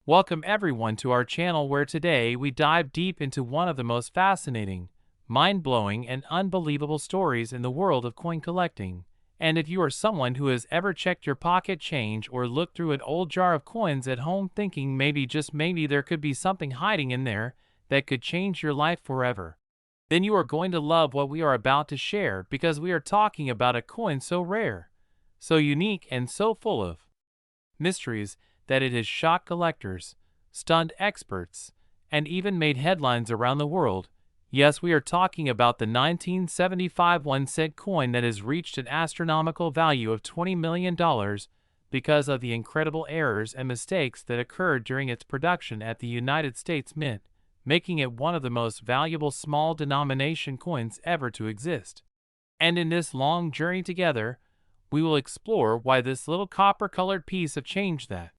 Welcome everyone to our channel where today we dive deep into one of the most fascinating, mind-blowing and unbelievable stories in the world of coin collecting. And if you are someone who has ever checked your pocket change or looked through an old jar of coins at home thinking maybe just maybe there could be something hiding in there that could change your life forever, then you are going to love what we are about to share because we are talking about a coin so rare, so unique and so full of mysteries that it has shocked collectors, stunned experts, and even made headlines around the world. Yes, we are talking about the 1975 1-cent coin that has reached an astronomical value of $20 million because of the incredible errors and mistakes that occurred during its production at the United States Mint, making it one of the most valuable small denomination coins ever to exist. And in this long journey together, we will explore why this little copper-colored piece of change that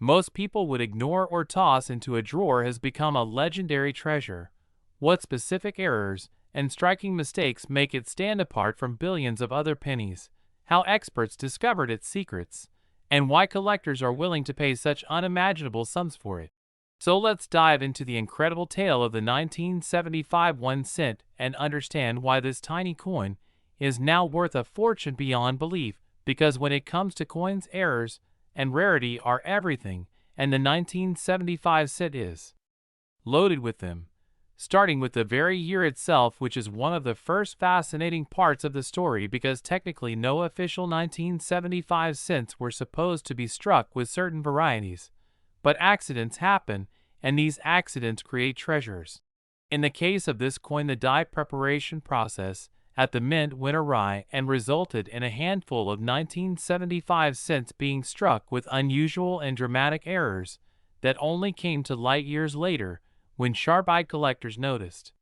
most people would ignore or toss into a drawer has become a legendary treasure, what specific errors and striking mistakes make it stand apart from billions of other pennies, how experts discovered its secrets, and why collectors are willing to pay such unimaginable sums for it. So let's dive into the incredible tale of the 1975 1 cent and understand why this tiny coin is now worth a fortune beyond belief, because when it comes to coins, errors and rarity are everything, and the 1975 cent is loaded with them. Starting with the very year itself, which is one of the first fascinating parts of the story because technically no official 1975 cents were supposed to be struck with certain varieties. But accidents happen, and these accidents create treasures. In the case of this coin, the die preparation process at the mint went awry and resulted in a handful of 1975 cents being struck with unusual and dramatic errors that only came to light years later when sharp-eyed collectors noticed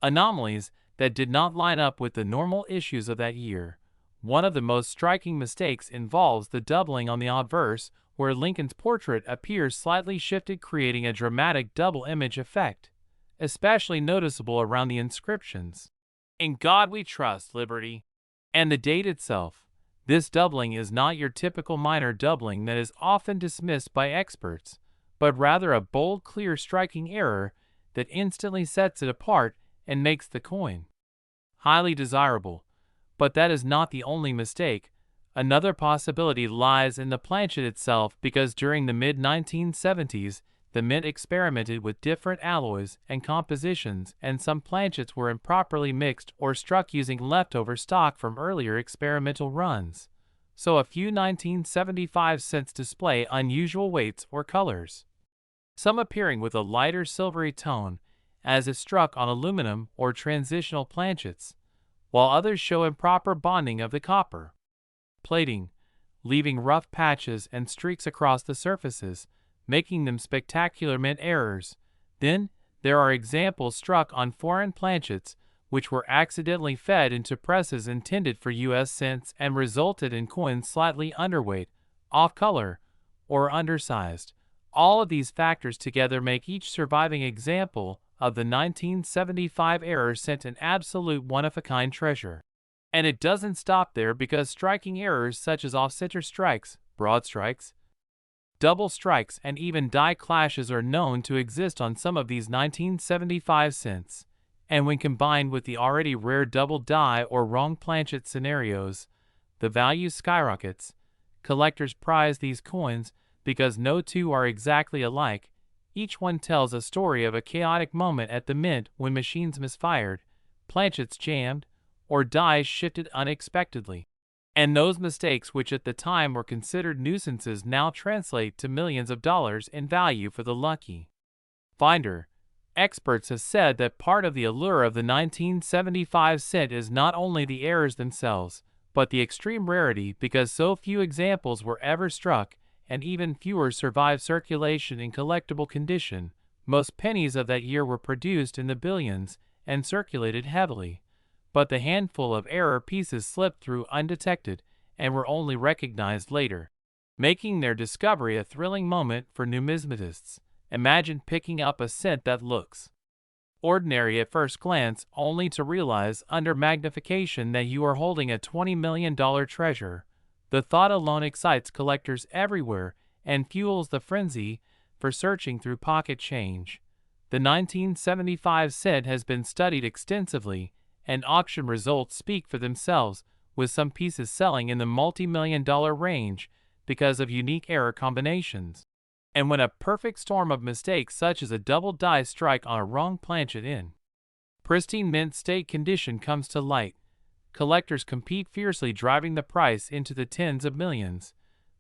anomalies that did not line up with the normal issues of that year. One of the most striking mistakes involves the doubling on the obverse, where Lincoln's portrait appears slightly shifted, creating a dramatic double image effect, especially noticeable around the inscriptions "In God We Trust, Liberty," and the date itself. This doubling is not your typical minor doubling that is often dismissed by experts, but rather a bold, clear, striking error that instantly sets it apart and makes the coin highly desirable. But that is not the only mistake. Another possibility lies in the planchet itself, because during the mid-1970s, the mint experimented with different alloys and compositions, and some planchets were improperly mixed or struck using leftover stock from earlier experimental runs. So a few 1975 cents display unusual weights or colors, some appearing with a lighter silvery tone, as if struck on aluminum or transitional planchets, while others show improper bonding of the copper plating, leaving rough patches and streaks across the surfaces, making them spectacular mint errors. Then, there are examples struck on foreign planchets which were accidentally fed into presses intended for US cents and resulted in coins slightly underweight, off-color, or undersized. All of these factors together make each surviving example of the 1975 error cent an absolute one-of-a-kind treasure. And it doesn't stop there, because striking errors such as off-center strikes, broad strikes, double strikes, and even die clashes are known to exist on some of these 1975 cents. And when combined with the already rare double die or wrong planchet scenarios, the value skyrockets. Collectors prize these coins because no two are exactly alike. Each one tells a story of a chaotic moment at the mint when machines misfired, planchets jammed, or dies shifted unexpectedly. And those mistakes, which at the time were considered nuisances, now translate to millions of dollars in value for the lucky finder. Experts have said that part of the allure of the 1975 cent is not only the errors themselves, but the extreme rarity, because so few examples were ever struck, and even fewer survive circulation in collectible condition. Most pennies of that year were produced in the billions and circulated heavily, but the handful of error pieces slipped through undetected and were only recognized later, making their discovery a thrilling moment for numismatists. Imagine picking up a cent that looks ordinary at first glance, only to realize under magnification that you are holding a $20 million treasure. The thought alone excites collectors everywhere and fuels the frenzy for searching through pocket change. The 1975 cent has been studied extensively, and auction results speak for themselves, with some pieces selling in the multi-million-dollar range because of unique error combinations. And when a perfect storm of mistakes such as a double die strike on a wrong planchet in pristine mint state condition comes to light, collectors compete fiercely, driving the price into the tens of millions.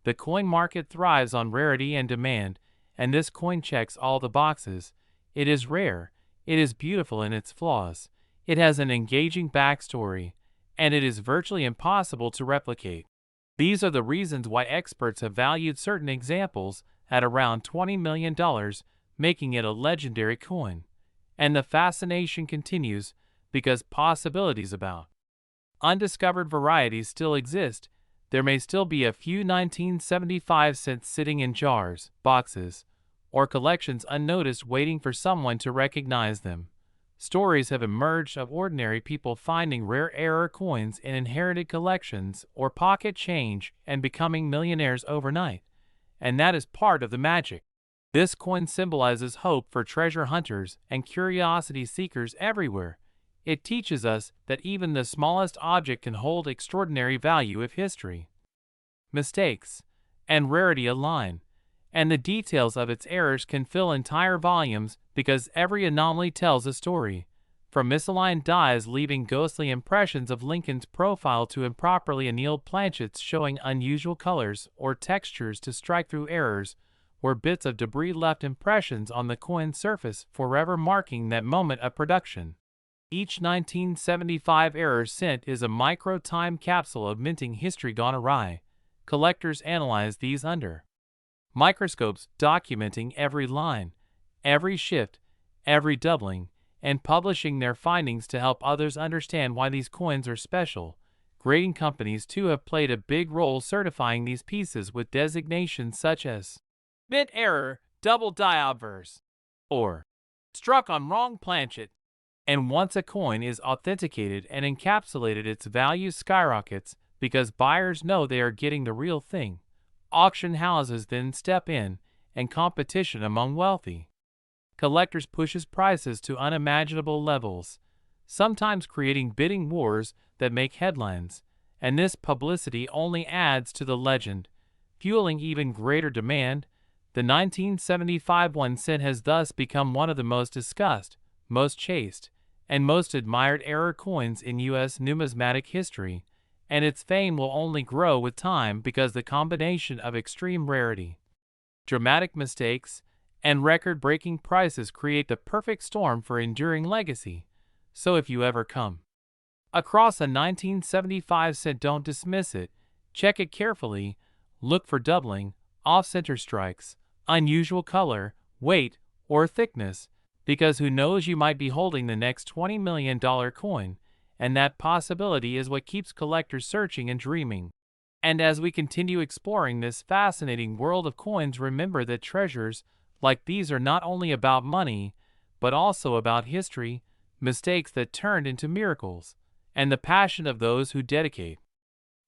The coin market thrives on rarity and demand, and this coin checks all the boxes. It is rare, it is beautiful in its flaws, it has an engaging backstory, and it is virtually impossible to replicate. These are the reasons why experts have valued certain examples at around $20 million, making it a legendary coin. And the fascination continues because possibilities about undiscovered varieties still exist. There may still be a few 1975 cents sitting in jars, boxes, or collections unnoticed, waiting for someone to recognize them. Stories have emerged of ordinary people finding rare error coins in inherited collections or pocket change and becoming millionaires overnight. And that is part of the magic. This coin symbolizes hope for treasure hunters and curiosity seekers everywhere. It teaches us that even the smallest object can hold extraordinary value if history, mistakes, and rarity align, and the details of its errors can fill entire volumes because every anomaly tells a story. From misaligned dies leaving ghostly impressions of Lincoln's profile to improperly annealed planchets showing unusual colors or textures to strike-through errors, where bits of debris left impressions on the coin's surface, forever marking that moment of production. Each 1975 error cent is a micro-time capsule of minting history gone awry. Collectors analyze these under microscopes, documenting every line, every shift, every doubling, and publishing their findings to help others understand why these coins are special. Grading companies too have played a big role, certifying these pieces with designations such as mint error, double die obverse, or struck on wrong planchet. And once a coin is authenticated and encapsulated, its value skyrockets because buyers know they are getting the real thing. Auction houses then step in, and competition among wealthy collectors pushes prices to unimaginable levels, sometimes creating bidding wars that make headlines. And this publicity only adds to the legend, fueling even greater demand. The 1975 1 cent has thus become one of the most discussed, most chased, and most admired error coins in U.S. numismatic history, and its fame will only grow with time because the combination of extreme rarity, dramatic mistakes, and record-breaking prices create the perfect storm for enduring legacy. So if you ever come across a 1975 cent, don't dismiss it. Check it carefully. Look for doubling, off-center strikes, unusual color, weight, or thickness, because who knows, you might be holding the next $20 million coin, and that possibility is what keeps collectors searching and dreaming. And as we continue exploring this fascinating world of coins, remember that treasures like these are not only about money, but also about history, mistakes that turned into miracles, and the passion of those who dedicate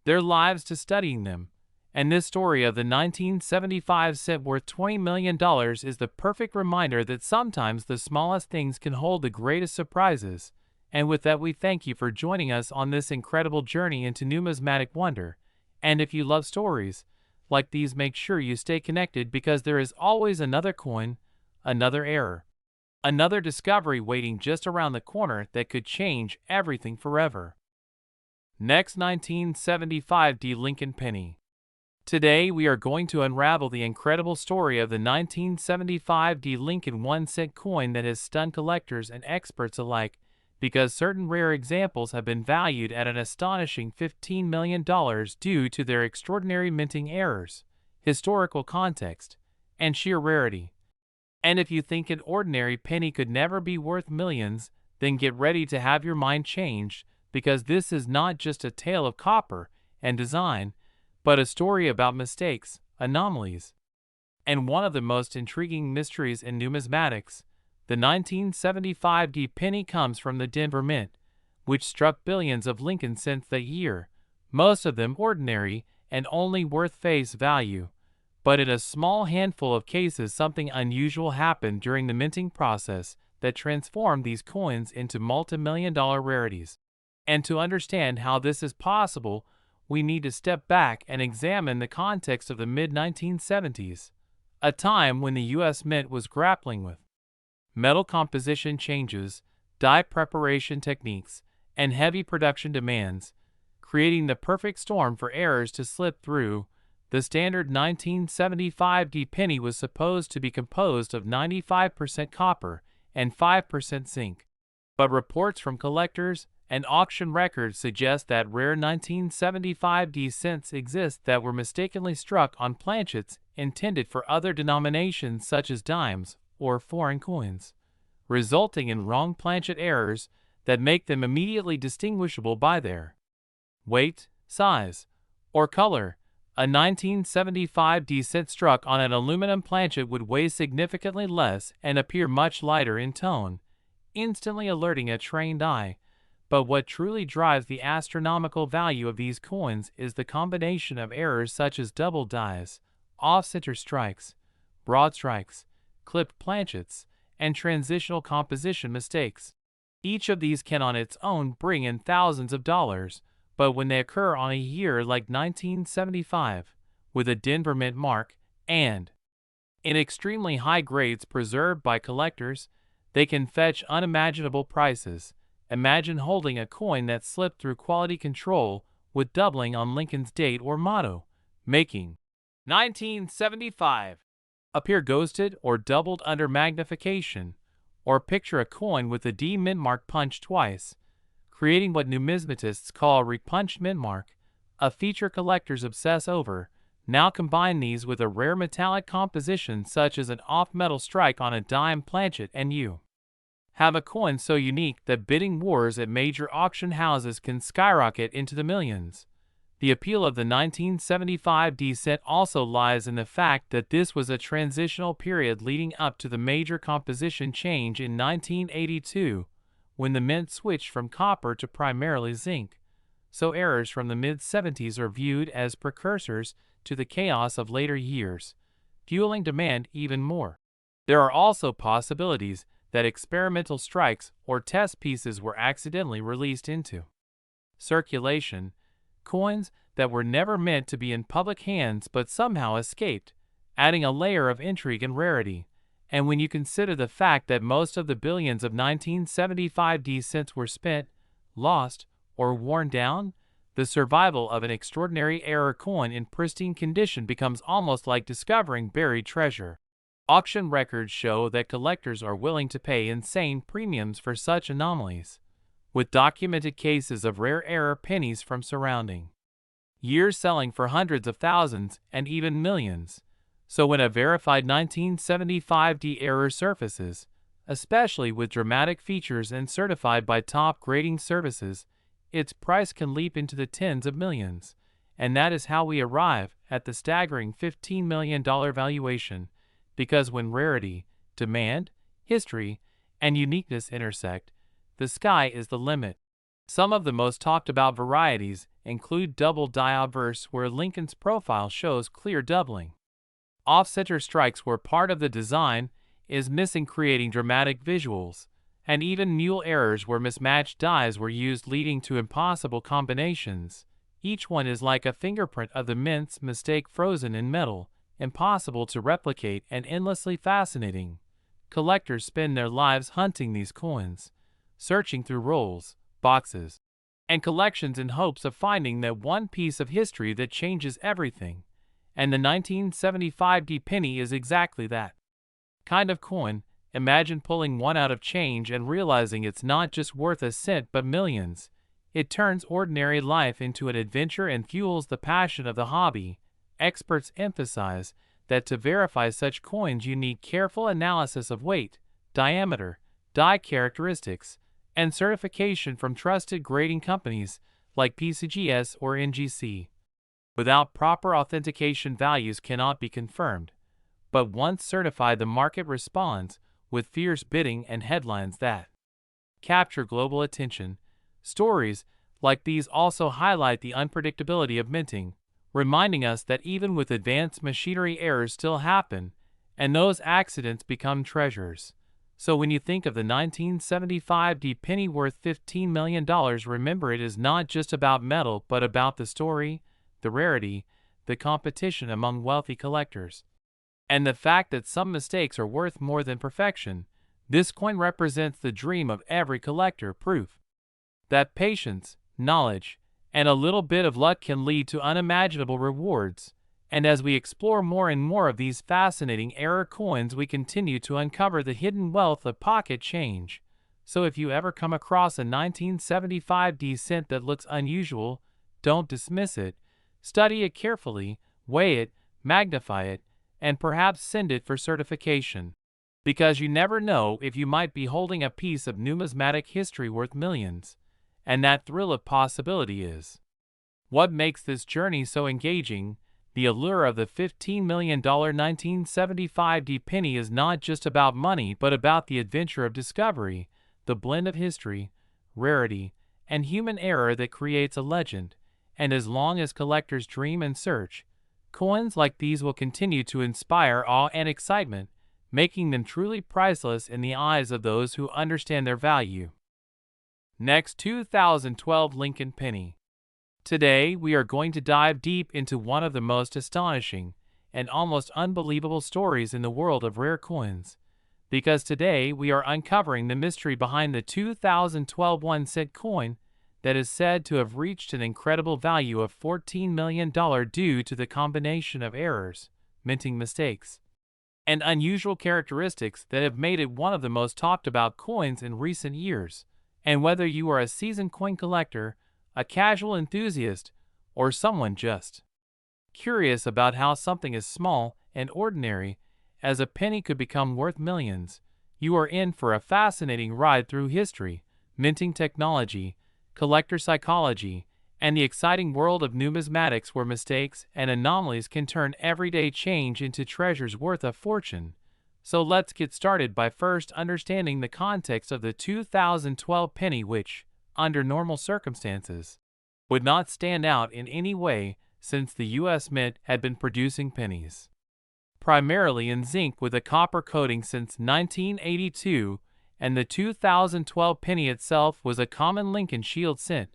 their lives to studying them. And this story of the 1975 cent worth $20 million is the perfect reminder that sometimes the smallest things can hold the greatest surprises. And with that, we thank you for joining us on this incredible journey into numismatic wonder. And if you love stories like these, make sure you stay connected, because there is always another coin, another error, another discovery waiting just around the corner that could change everything forever. Next, 1975 D. Lincoln penny. Today we are going to unravel the incredible story of the 1975 D. Lincoln 1 cent coin that has stunned collectors and experts alike, because certain rare examples have been valued at an astonishing $15 million due to their extraordinary minting errors, historical context, and sheer rarity. And if you think an ordinary penny could never be worth millions, then get ready to have your mind changed, because this is not just a tale of copper and design, but a story about mistakes, anomalies, and one of the most intriguing mysteries in numismatics. The 1975 D penny comes from the Denver Mint, which struck billions of Lincoln cents that year, most of them ordinary and only worth face value. But in a small handful of cases, something unusual happened during the minting process that transformed these coins into multi-million-dollar rarities. And to understand how this is possible, we need to step back and examine the context of the mid-1970s, a time when the U.S. Mint was grappling with metal composition changes, dye preparation techniques, and heavy production demands, creating the perfect storm for errors to slip through. The standard 1975 penny was supposed to be composed of 95% copper and 5% zinc, but reports from collectors and auction records suggest that rare 1975 cents exist that were mistakenly struck on planchets intended for other denominations such as dimes or foreign coins, resulting in wrong planchet errors that make them immediately distinguishable by their weight, size, or color. A 1975 cent struck on an aluminum planchet would weigh significantly less and appear much lighter in tone, instantly alerting a trained eye. But what truly drives the astronomical value of these coins is the combination of errors such as double dies, off-center strikes, broad strikes, clipped planchets, and transitional composition mistakes. Each of these can on its own bring in thousands of dollars, but when they occur on a year like 1975, with a Denver Mint mark, and in extremely high grades preserved by collectors, they can fetch unimaginable prices. Imagine holding a coin that slipped through quality control with doubling on Lincoln's date or motto, making 1975 appear ghosted or doubled under magnification, or picture a coin with the D mint mark punched twice, creating what numismatists call a repunched mint mark, a feature collectors obsess over. Now combine these with a rare metallic composition such as an off-metal strike on a dime planchet and you have a coin so unique that bidding wars at major auction houses can skyrocket into the millions. The appeal of the 1975 cent also lies in the fact that this was a transitional period leading up to the major composition change in 1982, when the mint switched from copper to primarily zinc. So errors from the mid-70s are viewed as precursors to the chaos of later years, fueling demand even more. There are also possibilities that experimental strikes or test pieces were accidentally released into circulation, coins that were never meant to be in public hands but somehow escaped, adding a layer of intrigue and rarity. And when you consider the fact that most of the billions of 1975 cents were spent, lost, or worn down, the survival of an extraordinary error coin in pristine condition becomes almost like discovering buried treasure. Auction records show that collectors are willing to pay insane premiums for such anomalies, with documented cases of rare error pennies from surrounding years selling for hundreds of thousands and even millions. So when a verified 1975 error surfaces, especially with dramatic features and certified by top grading services, its price can leap into the tens of millions. And that is how we arrive at the staggering $15 million valuation, because when rarity, demand, history, and uniqueness intersect, the sky is the limit. Some of the most talked about varieties include double die obverse, where Lincoln's profile shows clear doubling. Off-center strikes where part of the design is missing, creating dramatic visuals, and even mule errors where mismatched dies were used, leading to impossible combinations. Each one is like a fingerprint of the mint's mistake frozen in metal, impossible to replicate and endlessly fascinating. Collectors spend their lives hunting these coins, searching through rolls, boxes, and collections in hopes of finding that one piece of history that changes everything. And the 1975 penny is exactly that kind of coin. Imagine pulling one out of change and realizing it's not just worth a cent but millions. It turns ordinary life into an adventure and fuels the passion of the hobby. Experts emphasize that to verify such coins you need careful analysis of weight, diameter, die characteristics, and certification from trusted grading companies like PCGS or NGC. Without proper authentication, values cannot be confirmed. But once certified, the market responds with fierce bidding and headlines that capture global attention. Stories like these also highlight the unpredictability of minting. reminding us that even with advanced machinery, errors still happen, and those accidents become treasures. So when you think of the 1975 D penny worth $15 million, remember it is not just about metal but about the story, the rarity, the competition among wealthy collectors, and the fact that some mistakes are worth more than perfection. This coin represents the dream of every collector, proof that patience, knowledge, and a little bit of luck can lead to unimaginable rewards. And as we explore more and more of these fascinating error coins, we continue to uncover the hidden wealth of pocket change. So if you ever come across a 1975 D cent that looks unusual, don't dismiss it. Study it carefully, weigh it, magnify it, and perhaps send it for certification. Because you never know if you might be holding a piece of numismatic history worth millions. And that thrill of possibility is what makes this journey so engaging. The allure of the $15 million 1975 D penny is not just about money but about the adventure of discovery, the blend of history, rarity, and human error that creates a legend. And as long as collectors dream and search, coins like these will continue to inspire awe and excitement, making them truly priceless in the eyes of those who understand their value. Next, 2012 Lincoln Penny. Today, we are going to dive deep into one of the most astonishing and almost unbelievable stories in the world of rare coins. Because today, we are uncovering the mystery behind the 2012 1-cent coin that is said to have reached an incredible value of $14 million due to the combination of errors, minting mistakes, and unusual characteristics that have made it one of the most talked about coins in recent years. And whether you are a seasoned coin collector, a casual enthusiast, or someone just curious about how something as small and ordinary as a penny could become worth millions, you are in for a fascinating ride through history, minting technology, collector psychology, and the exciting world of numismatics where mistakes and anomalies can turn everyday change into treasures worth a fortune. So let's get started by first understanding the context of the 2012 penny, which, under normal circumstances, would not stand out in any way since the U.S. Mint had been producing pennies primarily in zinc with a copper coating since 1982, and the 2012 penny itself was a common Lincoln Shield cent,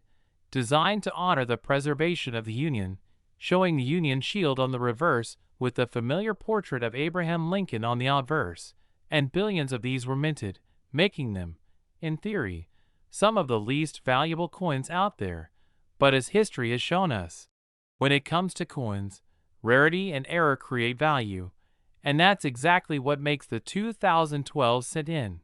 designed to honor the preservation of the Union, showing the Union Shield on the reverse with the familiar portrait of Abraham Lincoln on the obverse, and billions of these were minted, making them, in theory, some of the least valuable coins out there. But as history has shown us, when it comes to coins, rarity and error create value, and that's exactly what makes the 2012 cent in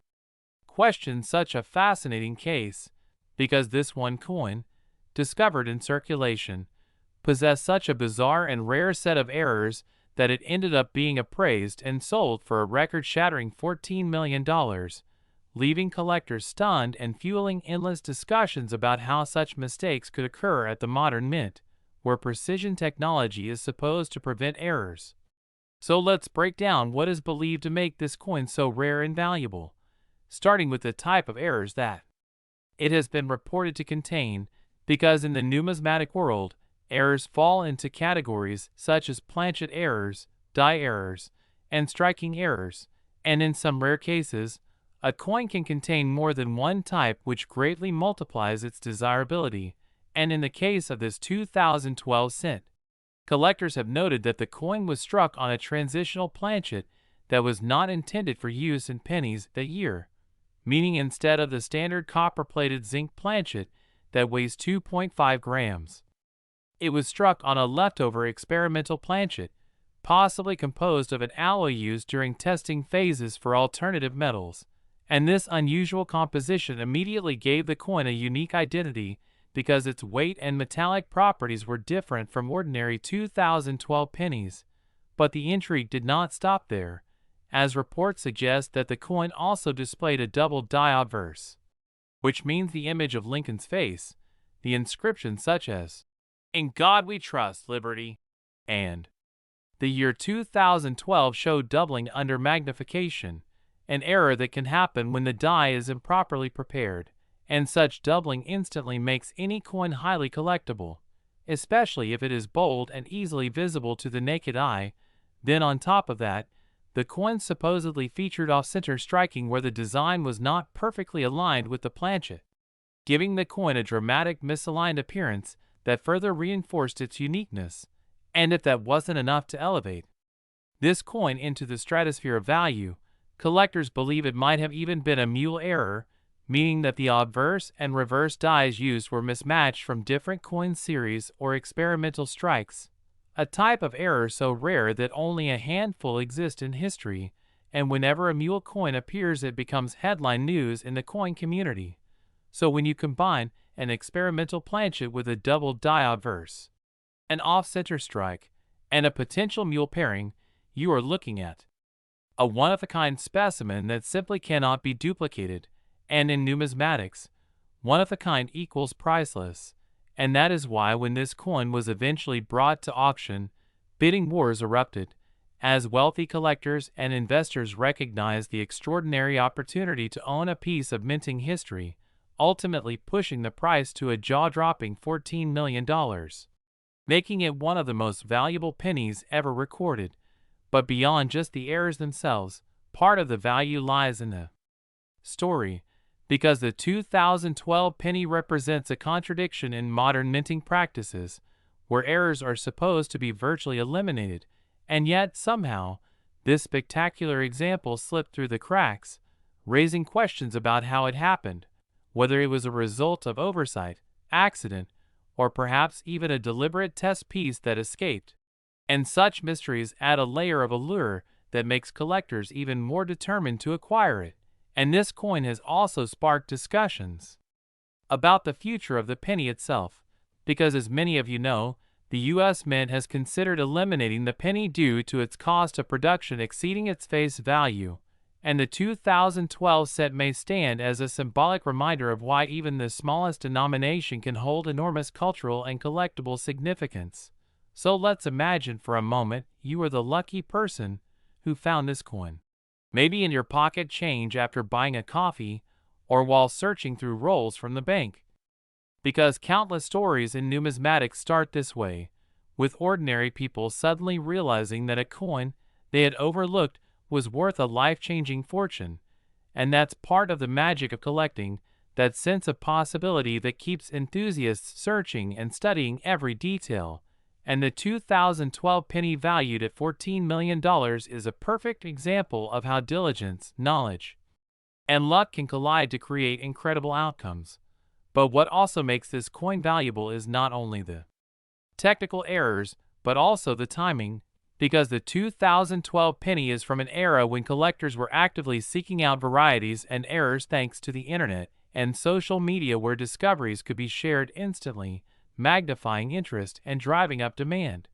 question such a fascinating case, because this one coin, discovered in circulation, possessed such a bizarre and rare set of errors that it ended up being appraised and sold for a record-shattering $14 million, leaving collectors stunned and fueling endless discussions about how such mistakes could occur at the modern mint, where precision technology is supposed to prevent errors. So let's break down what is believed to make this coin so rare and valuable, starting with the type of errors that it has been reported to contain, because in the numismatic world, errors fall into categories such as planchet errors, die errors, and striking errors, and in some rare cases, a coin can contain more than one type, which greatly multiplies its desirability. And in the case of this 2012 cent, collectors have noted that the coin was struck on a transitional planchet that was not intended for use in pennies that year, meaning instead of the standard copper-plated zinc planchet that weighs 2.5 grams, it was struck on a leftover experimental planchet, possibly composed of an alloy used during testing phases for alternative metals. And this unusual composition immediately gave the coin a unique identity because its weight and metallic properties were different from ordinary 2012 pennies. But the intrigue did not stop there, as reports suggest that the coin also displayed a double die obverse, which means the image of Lincoln's face, the inscriptions such as, "In God We Trust, Liberty," and the year 2012 showed doubling under magnification, an error that can happen when the die is improperly prepared, and such doubling instantly makes any coin highly collectible, especially if it is bold and easily visible to the naked eye. Then on top of that, the coin supposedly featured off-center striking where the design was not perfectly aligned with the planchet, giving the coin a dramatic misaligned appearance that further reinforced its uniqueness. And if that wasn't enough to elevate this coin into the stratosphere of value, collectors believe it might have even been a mule error, meaning that the obverse and reverse dies used were mismatched from different coin series or experimental strikes, a type of error so rare that only a handful exist in history, and whenever a mule coin appears it becomes headline news in the coin community. So when you combine an experimental planchet with a double die obverse, an off-center strike, and a potential mule pairing, you are looking at a one-of-a-kind specimen that simply cannot be duplicated. And in numismatics, one-of-a-kind equals priceless, and that is why when this coin was eventually brought to auction, bidding wars erupted, as wealthy collectors and investors recognized the extraordinary opportunity to own a piece of minting history, ultimately pushing the price to a jaw-dropping $14 million, making it one of the most valuable pennies ever recorded. But beyond just the errors themselves, part of the value lies in the story, because the 2012 penny represents a contradiction in modern minting practices, where errors are supposed to be virtually eliminated, and yet somehow, this spectacular example slipped through the cracks, raising questions about how it happened, whether it was a result of oversight, accident, or perhaps even a deliberate test piece that escaped. And such mysteries add a layer of allure that makes collectors even more determined to acquire it. And this coin has also sparked discussions about the future of the penny itself, because as many of you know, the U.S. Mint has considered eliminating the penny due to its cost of production exceeding its face value, and the 2012 cent may stand as a symbolic reminder of why even the smallest denomination can hold enormous cultural and collectible significance. So let's imagine for a moment you are the lucky person who found this coin. Maybe in your pocket change after buying a coffee, or while searching through rolls from the bank. Because countless stories in numismatics start this way, with ordinary people suddenly realizing that a coin they had overlooked was worth a life-changing fortune. And that's part of the magic of collecting, that sense of possibility that keeps enthusiasts searching and studying every detail. And the 2012 penny valued at $14 million is a perfect example of how diligence, knowledge, and luck can collide to create incredible outcomes. But what also makes this coin valuable is not only the technical errors, but also the timing, because the 2012 penny is from an era when collectors were actively seeking out varieties and errors thanks to the internet and social media, where discoveries could be shared instantly, magnifying interest and driving up demand.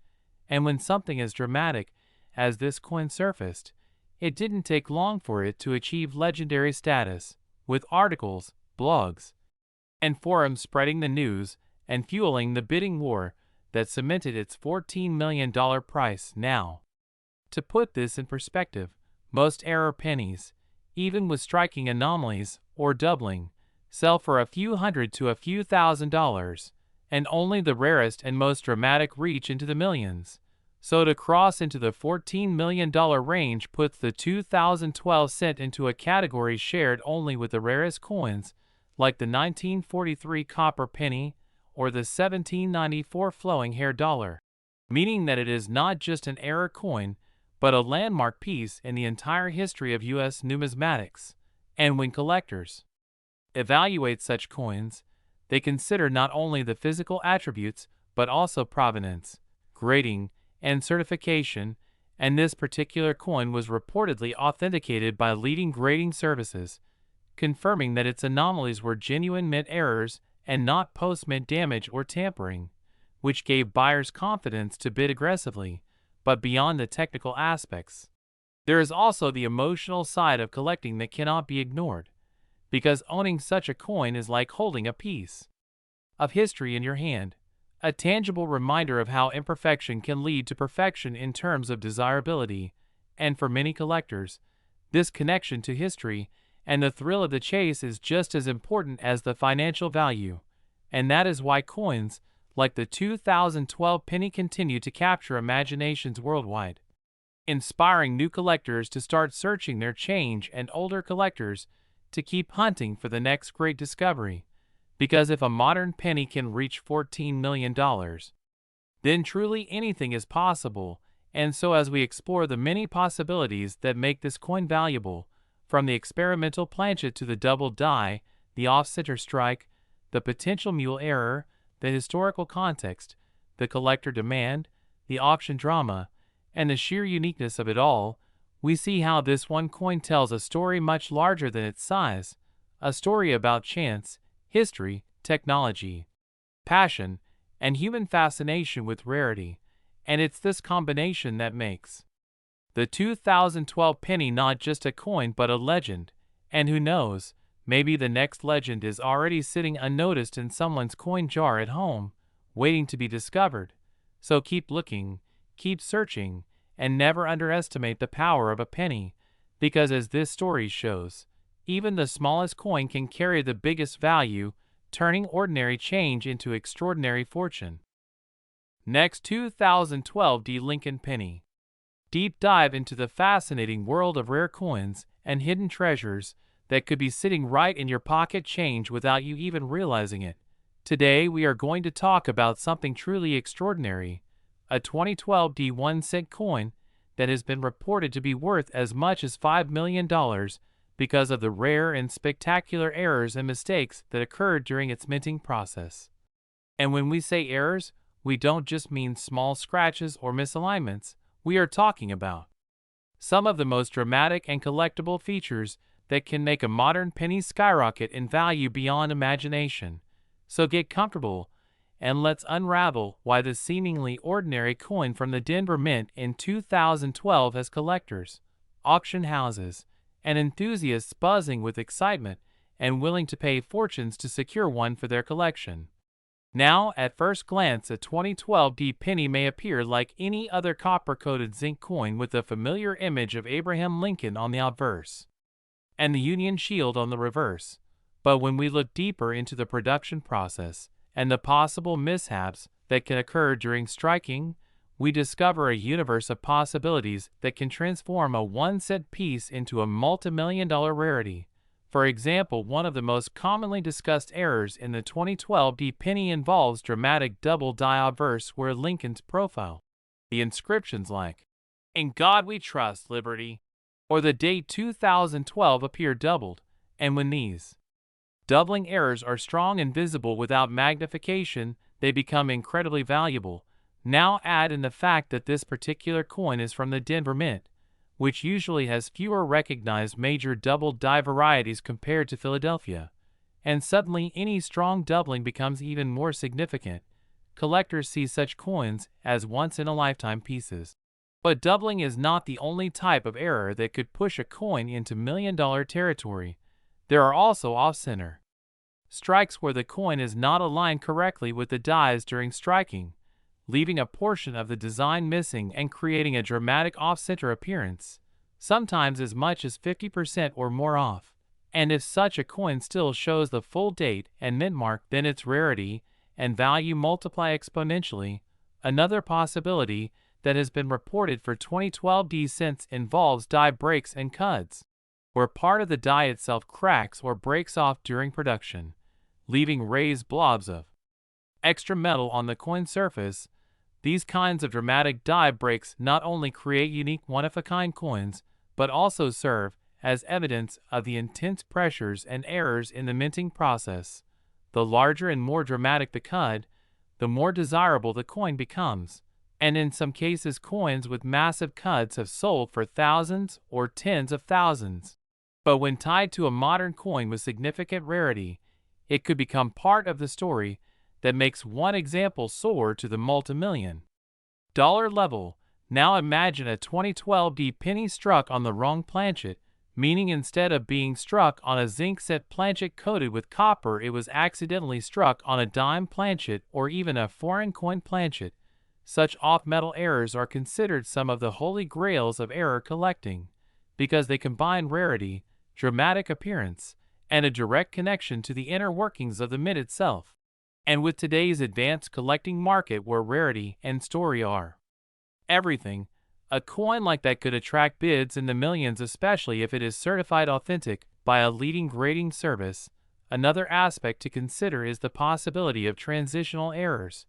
And when something as dramatic as this coin surfaced, it didn't take long for it to achieve legendary status, with articles, blogs, and forums spreading the news and fueling the bidding war that cemented its $14 million price. Now, to put this in perspective, most error pennies, even with striking anomalies or doubling, sell for a few hundred to a few $1,000s, and only the rarest and most dramatic reach into the millions. So to cross into the $14 million range puts the 2012 cent into a category shared only with the rarest coins, like the 1943 copper penny or the 1794 flowing hair dollar, meaning that it is not just an error coin, but a landmark piece in the entire history of U.S. numismatics. And when collectors evaluate such coins, they consider not only the physical attributes, but also provenance, grading, and certification, and this particular coin was reportedly authenticated by leading grading services, confirming that its anomalies were genuine mint errors and not post-mint damage or tampering, which gave buyers confidence to bid aggressively. But beyond the technical aspects, there is also the emotional side of collecting that cannot be ignored, because owning such a coin is like holding a piece of history in your hand, a tangible reminder of how imperfection can lead to perfection in terms of desirability. And for many collectors, this connection to history and the thrill of the chase is just as important as the financial value. And that is why coins, like the 2012 penny continue to capture imaginations worldwide, inspiring new collectors to start searching their change and older collectors to keep hunting for the next great discovery. Because if a modern penny can reach $14 million, then truly anything is possible. And so as we explore the many possibilities that make this coin valuable, from the experimental planchet to the double die, the off-center strike, the potential mule error, the historical context, the collector demand, the auction drama, and the sheer uniqueness of it all, we see how this one coin tells a story much larger than its size, a story about chance, history, technology, passion, and human fascination with rarity, and it's this combination that makes the 2012 penny not just a coin but a legend, and who knows, maybe the next legend is already sitting unnoticed in someone's coin jar at home, waiting to be discovered. So keep looking, keep searching, and never underestimate the power of a penny, because as this story shows, even the smallest coin can carry the biggest value, turning ordinary change into extraordinary fortune. Next, 2012 D. Lincoln Penny. Deep dive into the fascinating world of rare coins and hidden treasures that could be sitting right in your pocket change without you even realizing it. Today we are going to talk about something truly extraordinary, a 2012 D 1-cent coin that has been reported to be worth as much as $5 million because of the rare and spectacular errors and mistakes that occurred during its minting process. And when we say errors, we don't just mean small scratches or misalignments. We are talking about some of the most dramatic and collectible features that can make a modern penny skyrocket in value beyond imagination. So get comfortable, and let's unravel why this seemingly ordinary coin from the Denver Mint in 2012 has collectors, auction houses, and enthusiasts buzzing with excitement and willing to pay fortunes to secure one for their collection. Now, at first glance, a 2012 D penny may appear like any other copper-coated zinc coin with the familiar image of Abraham Lincoln on the obverse and the Union Shield on the reverse. But when we look deeper into the production process and the possible mishaps that can occur during striking, we discover a universe of possibilities that can transform a 1-cent piece into a multi-million-dollar rarity. For example, one of the most commonly discussed errors in the 2012 D penny involves dramatic double die obverse where Lincoln's profile, the inscriptions like, "In God We Trust, Liberty," or the date 2012 appear doubled, and when these doubling errors are strong and visible without magnification, they become incredibly valuable. Now add in the fact that this particular coin is from the Denver Mint, which usually has fewer recognized major double die varieties compared to Philadelphia, and suddenly any strong doubling becomes even more significant. Collectors see such coins as once-in-a-lifetime pieces. But doubling is not the only type of error that could push a coin into million-dollar territory. There are also off-center strikes where the coin is not aligned correctly with the dies during striking, leaving a portion of the design missing and creating a dramatic off-center appearance, sometimes as much as 50% or more off. And if such a coin still shows the full date and mint mark, then its rarity and value multiply exponentially. Another possibility that has been reported for 2012 D cents involves die breaks and cuts, where part of the die itself cracks or breaks off during production, leaving raised blobs of extra metal on the coin surface. These kinds of dramatic die breaks not only create unique one-of-a-kind coins, but also serve as evidence of the intense pressures and errors in the minting process. The larger and more dramatic the cut, the more desirable the coin becomes, and in some cases coins with massive cuts have sold for thousands or tens of thousands. But when tied to a modern coin with significant rarity, it could become part of the story that makes one example soar to the multi-million-dollar level. Now imagine a 2012 D penny struck on the wrong planchet, meaning instead of being struck on a zinc-set planchet coated with copper, it was accidentally struck on a dime planchet or even a foreign coin planchet. Such off-metal errors are considered some of the holy grails of error collecting, because they combine rarity, dramatic appearance, and a direct connection to the inner workings of the mint itself. And with today's advanced collecting market where rarity and story are everything, a coin like that could attract bids in the millions, especially if it is certified authentic by a leading grading service. Another aspect to consider is the possibility of transitional errors.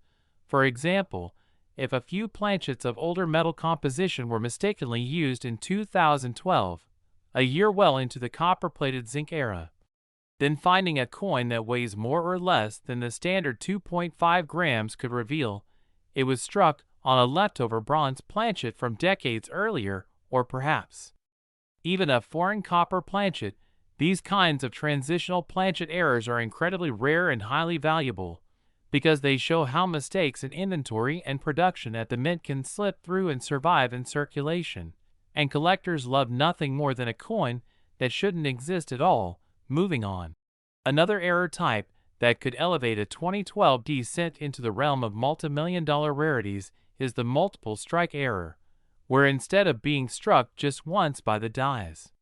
For example, if a few planchets of older metal composition were mistakenly used in 2012, a year well into the copper-plated zinc era, then finding a coin that weighs more or less than the standard 2.5 grams could reveal it was struck on a leftover bronze planchet from decades earlier, or perhaps even a foreign copper planchet. These kinds of transitional planchet errors are incredibly rare and highly valuable because they show how mistakes in inventory and production at the mint can slip through and survive in circulation. And collectors love nothing more than a coin that shouldn't exist at all. Moving on. Another error type that could elevate a 2012 descent into the realm of multi-million-dollar rarities is the multiple strike error, where instead of being struck just once by the dies,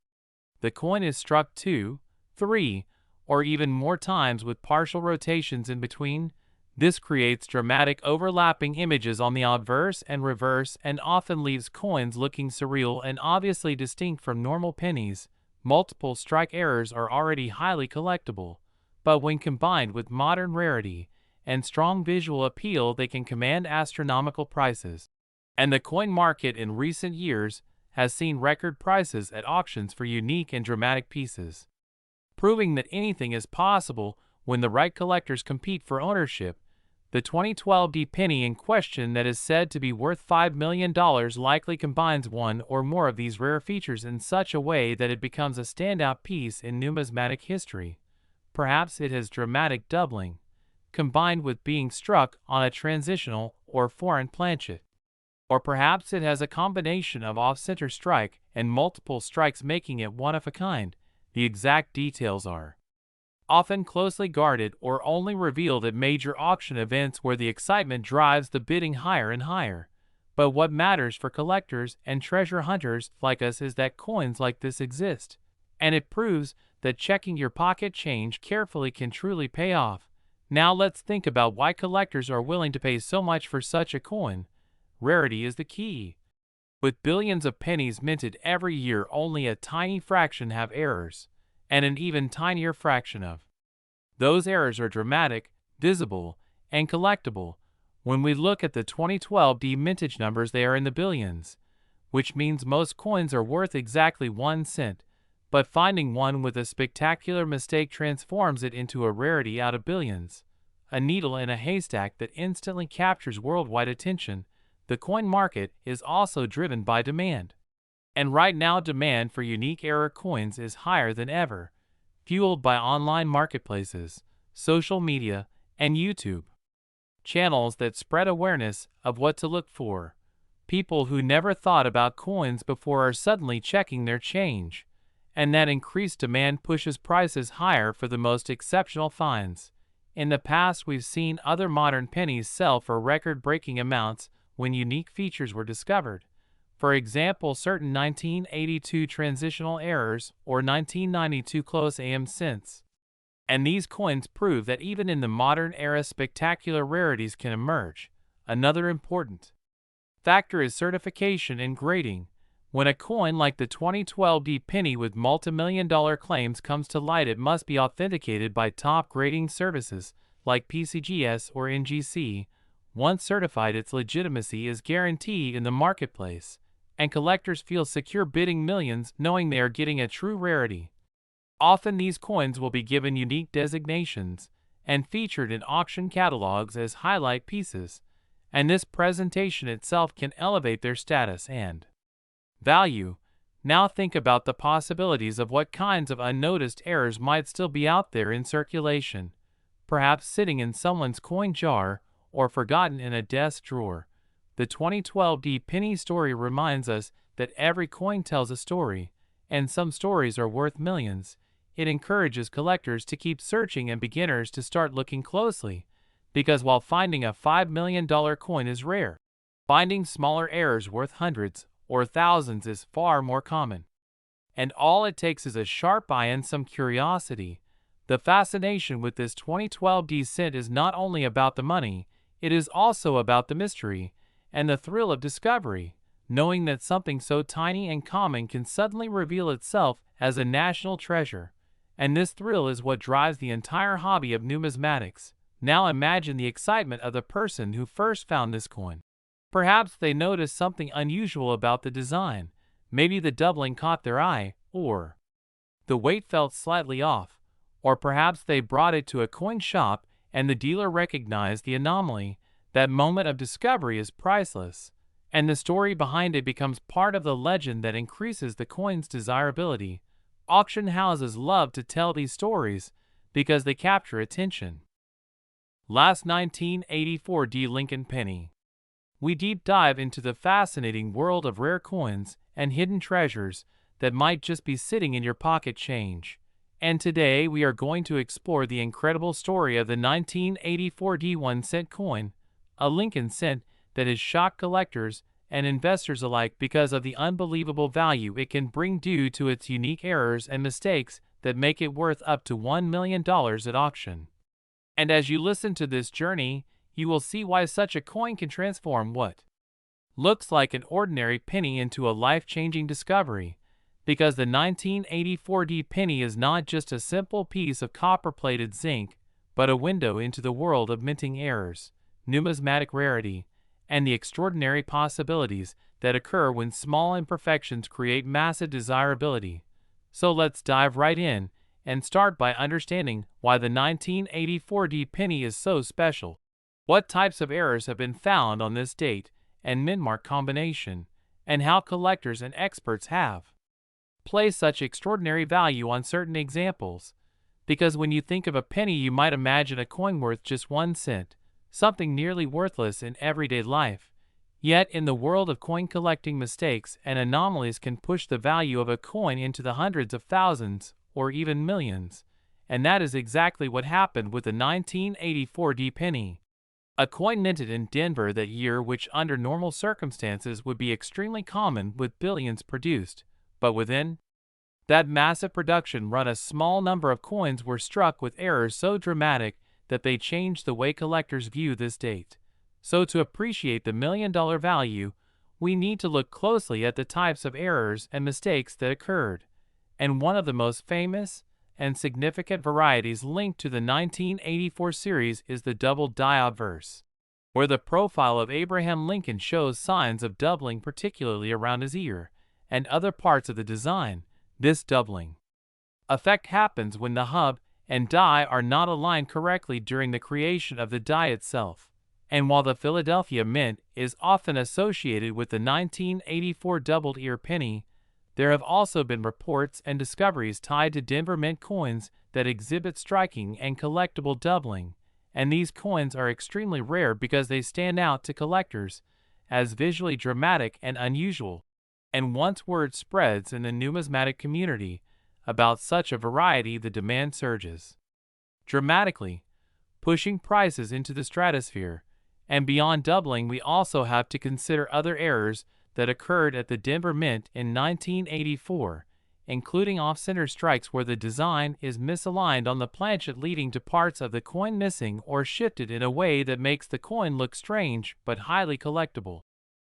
the coin is struck 2, 3, or even more times with partial rotations in between. This creates dramatic overlapping images on the obverse and reverse and often leaves coins looking surreal and obviously distinct from normal pennies. Multiple strike errors are already highly collectible, but when combined with modern rarity and strong visual appeal, they can command astronomical prices. And the coin market in recent years has seen record prices at auctions for unique and dramatic pieces, proving that anything is possible when the right collectors compete for ownership. The 2012 D penny in question, that is said to be worth $5 million, likely combines one or more of these rare features in such a way that it becomes a standout piece in numismatic history. Perhaps it has dramatic doubling, combined with being struck on a transitional or foreign planchet. Or perhaps it has a combination of off-center strike and multiple strikes, making it one of a kind. The exact details are often closely guarded or only revealed at major auction events where the excitement drives the bidding higher and higher. But what matters for collectors and treasure hunters like us is that coins like this exist, and it proves that checking your pocket change carefully can truly pay off. Now let's think about why collectors are willing to pay so much for such a coin. Rarity is the key. With billions of pennies minted every year, only a tiny fraction have errors, and an even tinier fraction of those errors are dramatic, visible, and collectible. When we look at the 2012 D mintage numbers, they are in the billions, which means most coins are worth exactly 1 cent, but finding one with a spectacular mistake transforms it into a rarity out of billions, a needle in a haystack that instantly captures worldwide attention. The coin market is also driven by demand. And right now, demand for unique error coins is higher than ever, fueled by online marketplaces, social media, and YouTube channels that spread awareness of what to look for. People who never thought about coins before are suddenly checking their change, and that increased demand pushes prices higher for the most exceptional finds. In the past, we've seen other modern pennies sell for record-breaking amounts when unique features were discovered. For example, certain 1982 transitional errors or 1992 close AM cents. And these coins prove that even in the modern era, spectacular rarities can emerge. Another important factor is certification and grading. When a coin like the 2012 D penny with multi-million-dollar claims comes to light, it must be authenticated by top grading services like PCGS or NGC. Once certified, its legitimacy is guaranteed in the marketplace, and collectors feel secure bidding millions knowing they are getting a true rarity. Often these coins will be given unique designations and featured in auction catalogs as highlight pieces, and this presentation itself can elevate their status and value. Now think about the possibilities of what kinds of unnoticed errors might still be out there in circulation, perhaps sitting in someone's coin jar or forgotten in a desk drawer. The 2012 D penny story reminds us that every coin tells a story, and some stories are worth millions. It encourages collectors to keep searching and beginners to start looking closely, because while finding a $5 million coin is rare, finding smaller errors worth hundreds or thousands is far more common. And all it takes is a sharp eye and some curiosity. The fascination with this 2012 cent is not only about the money, it is also about the mystery and the thrill of discovery, knowing that something so tiny and common can suddenly reveal itself as a national treasure. And this thrill is what drives the entire hobby of numismatics. Now imagine the excitement of the person who first found this coin. Perhaps they noticed something unusual about the design. Maybe the doubling caught their eye, or the weight felt slightly off, or perhaps they brought it to a coin shop and the dealer recognized the anomaly. That moment of discovery is priceless, and the story behind it becomes part of the legend that increases the coin's desirability. Auction houses love to tell these stories because they capture attention. Last 1984 Lincoln penny. We deep dive into the fascinating world of rare coins and hidden treasures that might just be sitting in your pocket change. And today we are going to explore the incredible story of the 1984 1-cent coin, a Lincoln cent that has shocked collectors and investors alike because of the unbelievable value it can bring due to its unique errors and mistakes that make it worth up to $1 million at auction. And as you listen to this journey, you will see why such a coin can transform what looks like an ordinary penny into a life-changing discovery. Because the 1984 penny is not just a simple piece of copper-plated zinc, but a window into the world of minting errors, numismatic rarity, and the extraordinary possibilities that occur when small imperfections create massive desirability. So let's dive right in and start by understanding why the 1984 penny is so special. What types of errors have been found on this date and mint mark combination, and how collectors and experts have place such extraordinary value on certain examples. Because when you think of a penny, you might imagine a coin worth just 1 cent, something nearly worthless in everyday life. Yet in the world of coin collecting, mistakes and anomalies can push the value of a coin into the hundreds of thousands or even millions. And that is exactly what happened with the 1984 penny. A coin minted in Denver that year, which under normal circumstances would be extremely common with billions produced. But within that massive production run, a small number of coins were struck with errors so dramatic that they changed the way collectors view this date. So to appreciate the $1 million value, we need to look closely at the types of errors and mistakes that occurred. And one of the most famous and significant varieties linked to the 1984 series is the double die obverse, where the profile of Abraham Lincoln shows signs of doubling, particularly around his ear and other parts of the design. This doubling effect happens when the hub and die are not aligned correctly during the creation of the die itself. And while the Philadelphia Mint is often associated with the 1984 doubled ear penny, there have also been reports and discoveries tied to Denver Mint coins that exhibit striking and collectible doubling, and these coins are extremely rare because they stand out to collectors as visually dramatic and unusual. And once word spreads in the numismatic community about such a variety, the demand surges dramatically, pushing prices into the stratosphere. And beyond doubling, we also have to consider other errors that occurred at the Denver Mint in 1984, including off-center strikes where the design is misaligned on the planchet, leading to parts of the coin missing or shifted in a way that makes the coin look strange but highly collectible.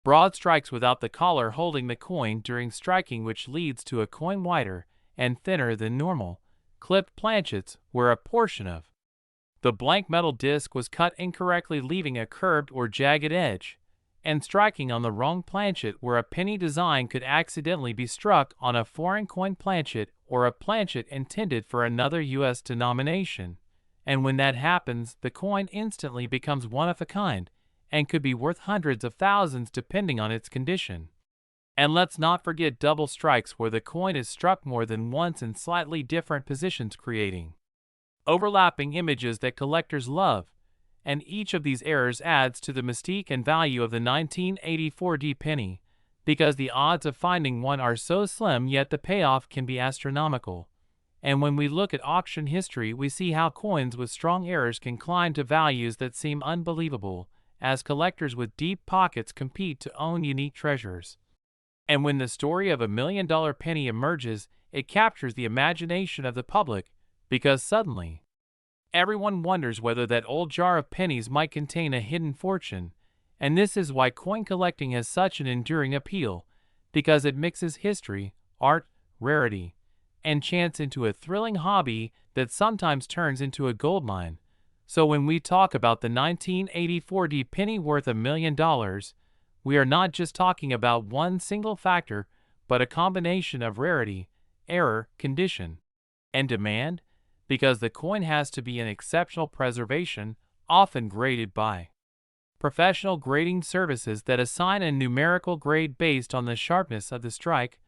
Broad strikes without the collar holding the coin during striking, which leads to a coin wider and thinner than normal. Clipped planchets, where a portion of the blank metal disc was cut incorrectly, leaving a curved or jagged edge. And striking on the wrong planchet, where a penny design could accidentally be struck on a foreign coin planchet or a planchet intended for another U.S. denomination. And when that happens, the coin instantly becomes one of a kind and could be worth hundreds of thousands depending on its condition. And let's not forget double strikes, where the coin is struck more than once in slightly different positions, creating overlapping images that collectors love. And each of these errors adds to the mystique and value of the 1984 penny, because the odds of finding one are so slim, yet the payoff can be astronomical. And when we look at auction history, we see how coins with strong errors can climb to values that seem unbelievable, as collectors with deep pockets compete to own unique treasures. And when the story of $1 million penny emerges, it captures the imagination of the public, because suddenly, everyone wonders whether that old jar of pennies might contain a hidden fortune, and this is why coin collecting has such an enduring appeal, because it mixes history, art, rarity, and chance into a thrilling hobby that sometimes turns into a goldmine. So when we talk about the 1984 D penny worth $1 million, we are not just talking about one single factor, but a combination of rarity, error, condition, and demand, because the coin has to be in exceptional preservation, often graded by professional grading services that assign a numerical grade based on the sharpness of the strike,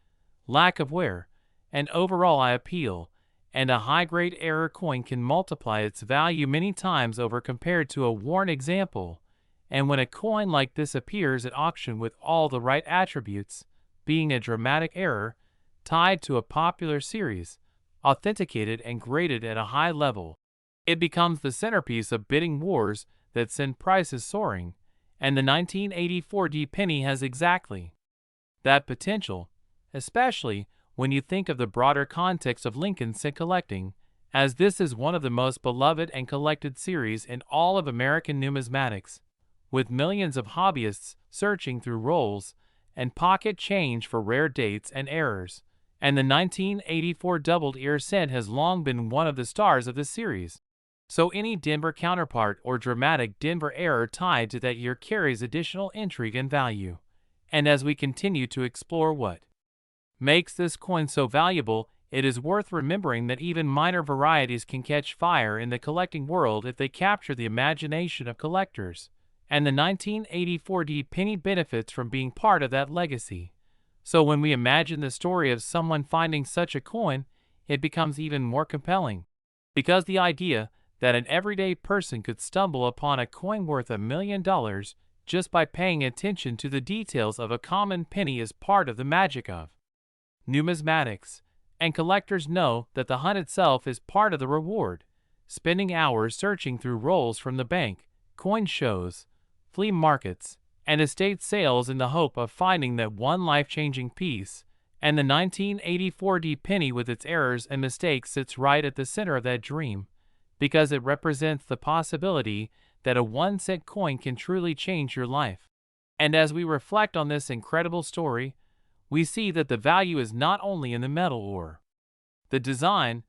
lack of wear, and overall eye appeal, and a high-grade error coin can multiply its value many times over compared to a worn example. And when a coin like this appears at auction with all the right attributes, being a dramatic error, tied to a popular series, authenticated and graded at a high level, it becomes the centerpiece of bidding wars that send prices soaring, and the 1984 D penny has exactly that potential, especially when you think of the broader context of Lincoln cent collecting, as this is one of the most beloved and collected series in all of American numismatics, with millions of hobbyists searching through rolls and pocket change for rare dates and errors, and the 1984 doubled ear cent has long been one of the stars of the series. So any Denver counterpart or dramatic Denver error tied to that year carries additional intrigue and value. And as we continue to explore what makes this coin so valuable, it is worth remembering that even minor varieties can catch fire in the collecting world if they capture the imagination of collectors, and the 1984 D penny benefits from being part of that legacy. So when we imagine the story of someone finding such a coin, it becomes even more compelling, because the idea that an everyday person could stumble upon a coin worth $1 million just by paying attention to the details of a common penny is part of the magic of numismatics, and collectors know that the hunt itself is part of the reward, spending hours searching through rolls from the bank, coin shows, flea markets, and estate sales in the hope of finding that one life-changing piece, and the 1984 D penny with its errors and mistakes sits right at the center of that dream, because it represents the possibility that a 1-cent coin can truly change your life. And as we reflect on this incredible story, we see that the value is not only in the metal or the design,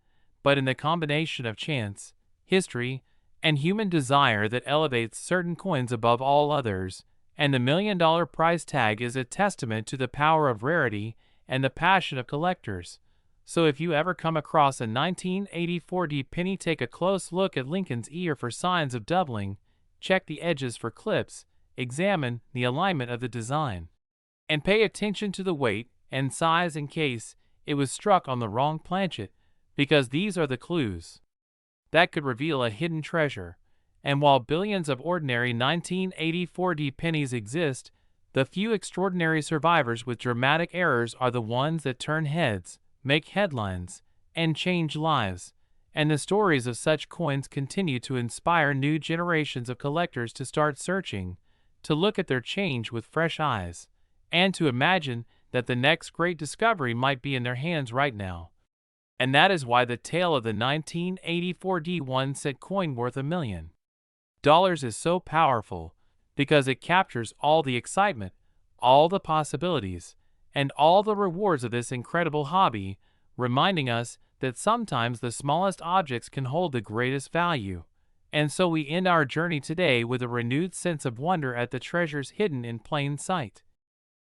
but in the combination of chance, history, and human desire that elevates certain coins above all others, and the $1 million price tag is a testament to the power of rarity and the passion of collectors. So if you ever come across a 1984 D penny, take a close look at Lincoln's ear for signs of doubling, check the edges for clips, examine the alignment of the design, and pay attention to the weight and size in case it was struck on the wrong planchet, because these are the clues that could reveal a hidden treasure. And while billions of ordinary 1984 D pennies exist, the few extraordinary survivors with dramatic errors are the ones that turn heads, make headlines, and change lives. And the stories of such coins continue to inspire new generations of collectors to start searching, to look at their change with fresh eyes, and to imagine that the next great discovery might be in their hands right now. And that is why the tale of the 1984 D 1-cent coin worth $1 million is so powerful, because it captures all the excitement, all the possibilities, and all the rewards of this incredible hobby, reminding us that sometimes the smallest objects can hold the greatest value. And so we end our journey today with a renewed sense of wonder at the treasures hidden in plain sight.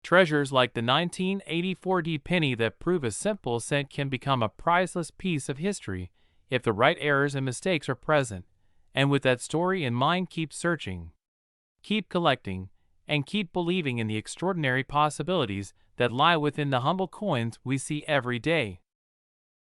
Treasures like the 1984 D penny that prove a simple cent can become a priceless piece of history if the right errors and mistakes are present. And with that story in mind, keep searching, keep collecting, and keep believing in the extraordinary possibilities that lie within the humble coins we see every day.